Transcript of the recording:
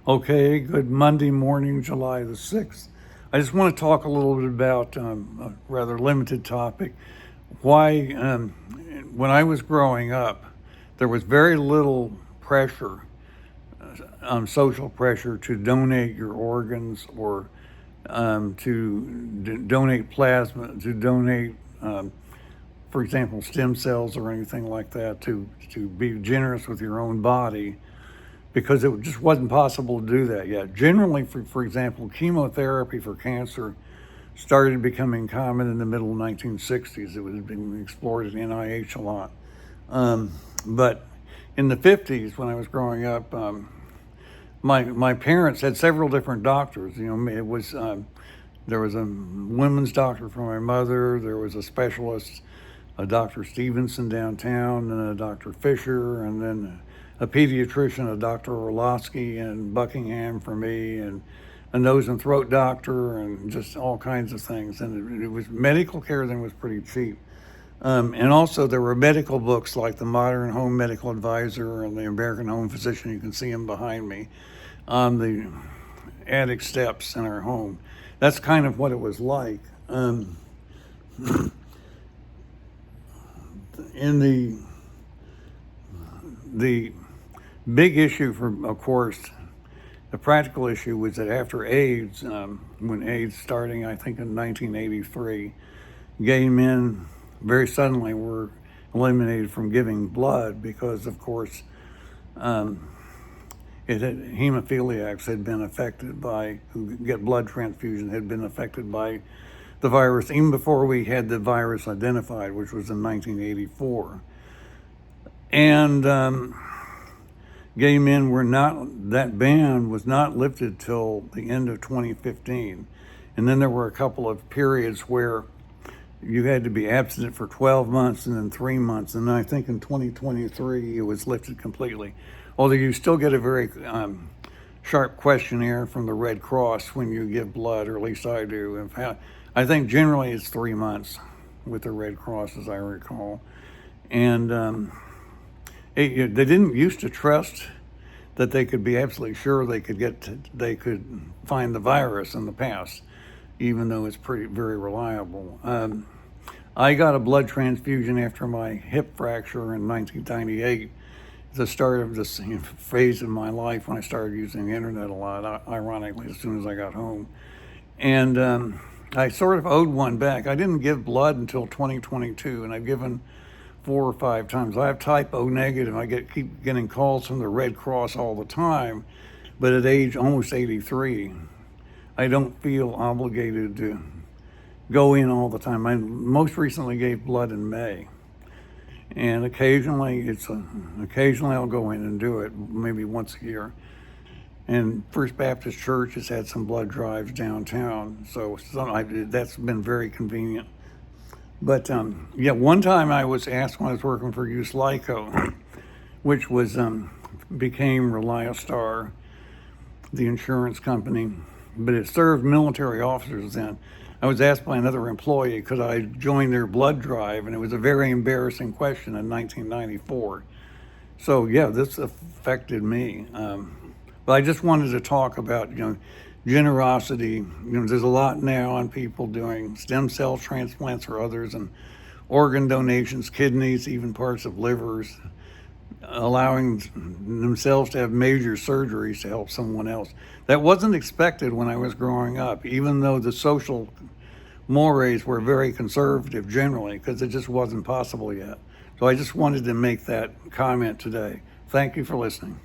Okay, good Monday morning, July the 6th. I just want to talk a little bit about a rather limited topic. Why, when I was growing up, there was very little pressure, social pressure, to donate your organs or to donate plasma, to donate, for example, stem cells or anything like that, to be generous with your own body, because it just wasn't possible to do that yet. Generally, for example, chemotherapy for cancer started becoming common in the middle 1960s. It was being explored at NIH a lot. But in the 50s, when I was growing up, my parents had several different doctors. You know, it was there was a women's doctor for my mother. There was a specialist, a Dr. Stevenson downtown, and a Dr. Fisher, and then a pediatrician, a Dr. Orlowski in Buckingham for me, and a nose and throat doctor, and just all kinds of things. And it was medical care then was pretty cheap. And also there were medical books like the Modern Home Medical Advisor and the American Home Physician. You can see them behind me on the attic steps in our home. That's kind of what it was like. In the big issue of course, the practical issue was that after AIDS, when AIDS starting, I think in 1983, gay men very suddenly were eliminated from giving blood because, of course, hemophiliacs had been affected by, who get blood transfusion, had been affected by the virus even before we had the virus identified, which was in 1984. And gay men were not, that ban was not lifted till the end of 2015. And then there were a couple of periods where you had to be abstinent for 12 months and then 3 months. And then I think in 2023, it was lifted completely. Although you still get a very sharp questionnaire from the Red Cross when you give blood, or at least I do. In fact, I think generally it's 3 months with the Red Cross, as I recall. And they didn't used to trust that they could be absolutely sure they could find the virus in the past, even though it's very reliable. I got a blood transfusion after my hip fracture in 1998, the start of this phase in my life when I started using the internet a lot, ironically, as soon as I got home. And I sort of owed one back. I didn't give blood until 2022, and I've given 4 or 5 times. I have type O negative. I keep getting calls from the Red Cross all the time, but at age almost 83, I don't feel obligated to go in all the time. I most recently gave blood in May, and occasionally I'll go in and do it, maybe once a year. And First Baptist Church has had some blood drives downtown, so that's been very convenient. But one time I was asked when I was working for USLICO, which was became Reliostar, the insurance company, but it served military officers then. I was asked by another employee, could I join their blood drive? And it was a very embarrassing question in 1994. So yeah, this affected me. But I just wanted to talk about, generosity. There's a lot now on people doing stem cell transplants or others, and organ donations, kidneys, even parts of livers, allowing themselves to have major surgeries to help someone else. That wasn't expected when I was growing up, even though the social mores were very conservative generally, because it just wasn't possible yet. So I just wanted to make that comment today. Thank you for listening.